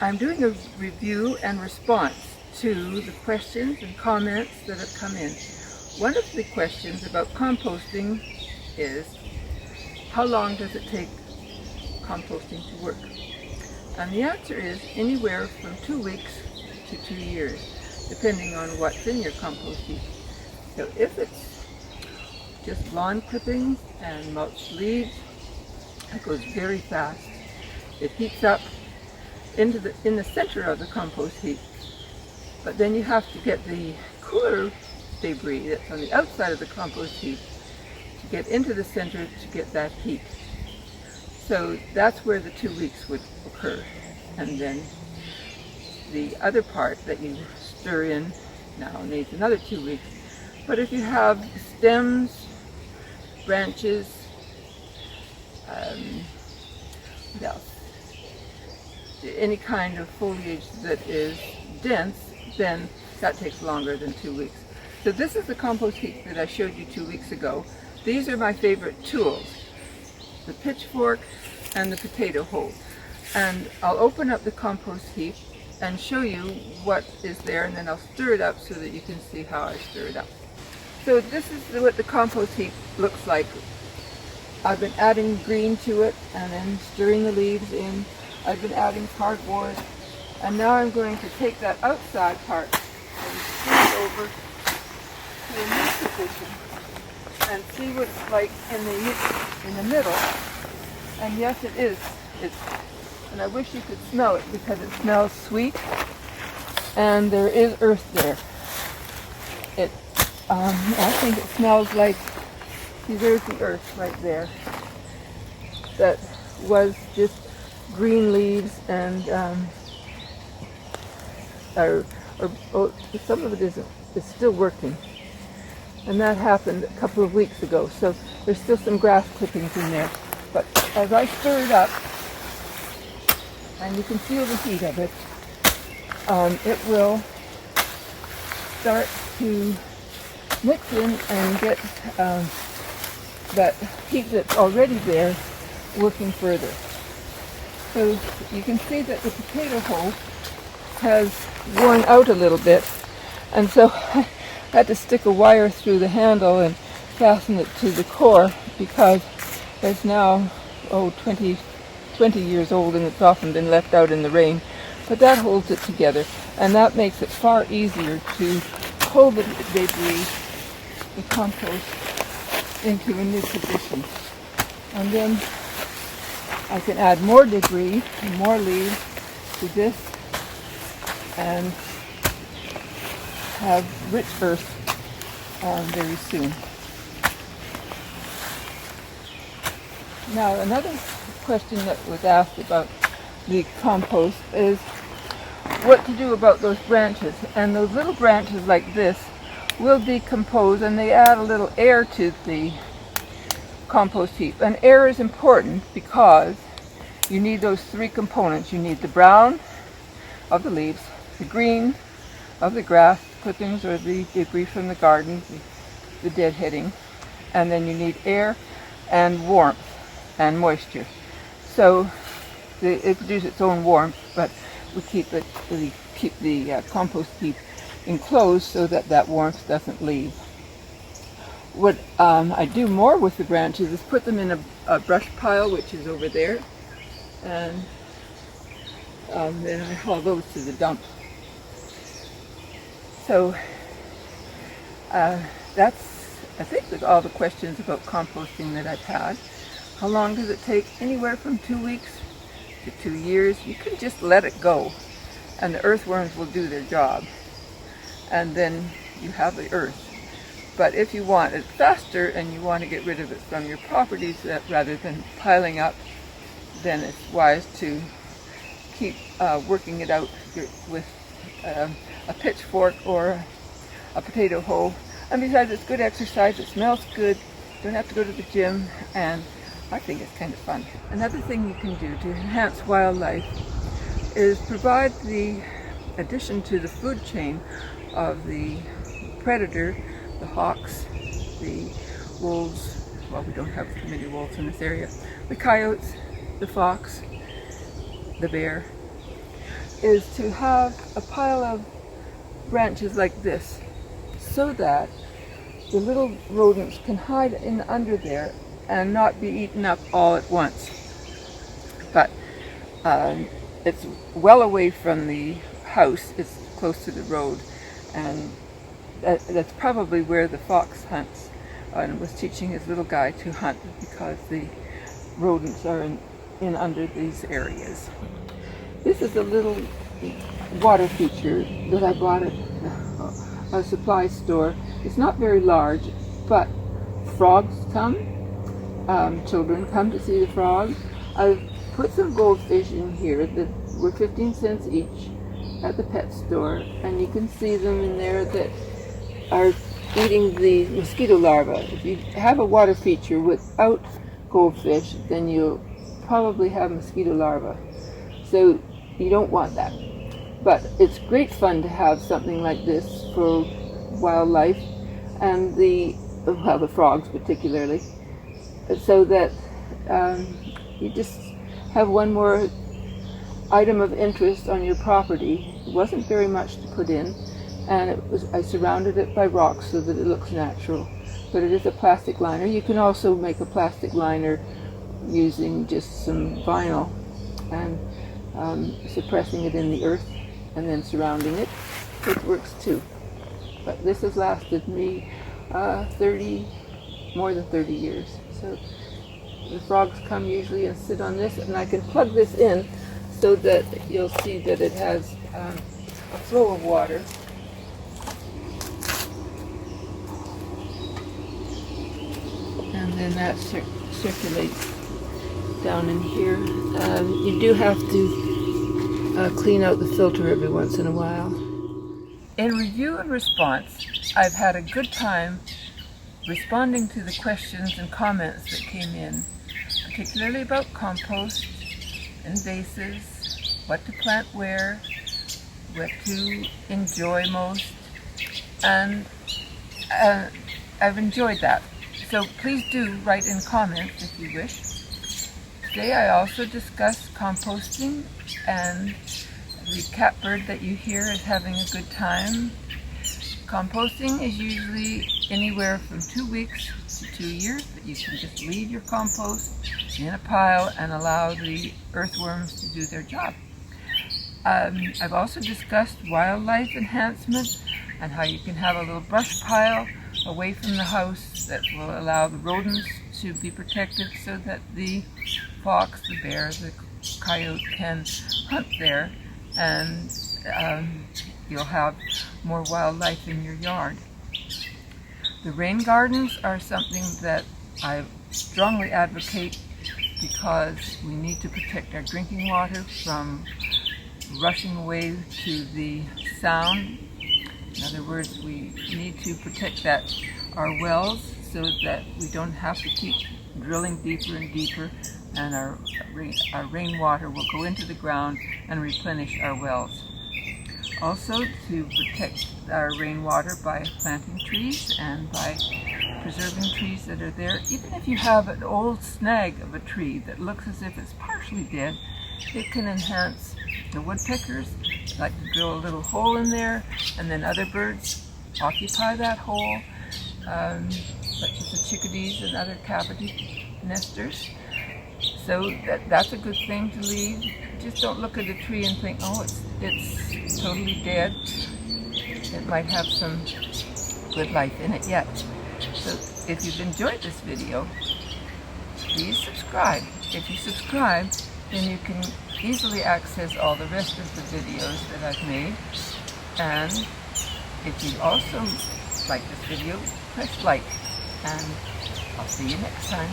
I'm doing a review and response to the questions and comments that have come in. One of the questions about composting is, how long does it take composting to work? And the answer is anywhere from 2 weeks to 2 years, depending on what's in your compost heap. So if it's just lawn clippings and mulched leaves, it goes very fast. It heats up in the center of the compost heap, but then you have to get the cooler debris that's on the outside of the compost heap to get into the center to get that heat. So that's where the 2 weeks would occur. And then the other part that you stir in now needs another 2 weeks. But if you have stems, branches, what else? Any kind of foliage that is dense, then that takes longer than 2 weeks. So this is the compost heap that I showed you 2 weeks ago. These are my favorite tools, the pitchfork and the potato hoe. And I'll open up the compost heap and show you what is there, and then I'll stir it up so that you can see how I stir it up. So this is what the compost heap looks like. I've been adding green to it and then stirring the leaves in. I've been adding cardboard, and now I'm going to take that outside part and stir it over to a new position and see what it's like in the middle. And yes, it is. And I wish you could smell it because it smells sweet, and there is earth there. I think it smells like, see, there's the earth right there. That was just green leaves and some of it is still working, and that happened a couple of weeks ago, so there's still some grass clippings in there. But as I stir it up, and you can feel the heat of it, it will start to mix in and get that heat that's already there working further. So you can see that the potato hoe has worn out a little bit, and so I had to stick a wire through the handle and fasten it to the core because it's now 20 years old and it's often been left out in the rain. But that holds it together, and that makes it far easier to hold the debris, the compost, into a new position. And then I can add more debris and more leaves to this and have rich earth very soon. Now, another question that was asked about the compost is what to do about those branches. And those little branches like this will decompose, and they add a little air to the compost heap. And air is important because you need those three components. You need the brown of the leaves, the green of the grass clippings or the debris from the garden, the deadheading, and then you need air and warmth and moisture. So it produces its own warmth, but we keep the compost heap enclosed so that that warmth doesn't leave. What I do more with the branches is put them in a brush pile, which is over there, and then I haul those to the dump. So that's, I think, all the questions about composting that I've had. How long does it take? Anywhere from 2 weeks to 2 years. You can just let it go, and the earthworms will do their job, and then you have the earth. But if you want it faster and you want to get rid of it from your properties rather than piling up, then it's wise to keep working it out with a pitchfork or a potato hoe. And besides, it's good exercise, it smells good, you don't have to go to the gym, and I think it's kind of fun. Another thing you can do to enhance wildlife is provide the addition to the food chain of the predator, the hawks, the wolves, well, we don't have many wolves in this area, the coyotes, the fox, the bear, is to have a pile of branches like this so that the little rodents can hide in under there and not be eaten up all at once. But it's well away from the house. It's close to the road, and that's probably where the fox hunts, and was teaching his little guy to hunt because the rodents are in under these areas. This is a little water feature that I bought at a supply store. It's not very large, but frogs come, children come to see the frogs. I've put some goldfish in here that were 15 cents each at the pet store, and you can see them in there that are eating the mosquito larvae. If you have a water feature without goldfish, then you'll probably have mosquito larvae. So you don't want that. But it's great fun to have something like this for wildlife, and the frogs particularly, so that you just have one more item of interest on your property. It wasn't very much to put in, and I surrounded it by rocks so that it looks natural. But it is a plastic liner. You can also make a plastic liner using just some vinyl and suppressing it in the earth and then surrounding it. It works too. But this has lasted me more than 30 years. So the frogs come usually and sit on this, and I can plug this in so that you'll see that it has a flow of water. And then that circulates down in here. You do have to clean out the filter every once in a while. In review and response, I've had a good time responding to the questions and comments that came in, particularly about compost, invasives, what to plant where, what to enjoy most, and I've enjoyed that. So please do write in comments if you wish. Today I also discussed composting, and the catbird that you hear is having a good time. Composting is usually anywhere from 2 weeks to 2 years, but you can just leave your compost in a pile and allow the earthworms to do their job. I've also discussed wildlife enhancement and how you can have a little brush pile away from the house that will allow the rodents to be protected so that the fox, the bear, the coyote can hunt there, and you'll have more wildlife in your yard. The rain gardens are something that I strongly advocate because we need to protect our drinking water from rushing away to the sound. In other words, we need to protect our wells so that we don't have to keep drilling deeper and deeper, and our rainwater will go into the ground and replenish our wells. Also, to protect our rainwater by planting trees and by preserving trees that are there. Even if you have an old snag of a tree that looks as if it's partially dead, it can enhance. The woodpeckers like to drill a little hole in there, and then other birds occupy that hole, such as the chickadees and other cavity nesters. So that's a good thing to leave. Just don't look at a tree and think, oh, it's totally dead. It might have some good life in it yet. So if you've enjoyed this video, please subscribe. If you subscribe, then you can easily access all the rest of the videos that I've made. And if you also like this video, press like, and I'll see you next time.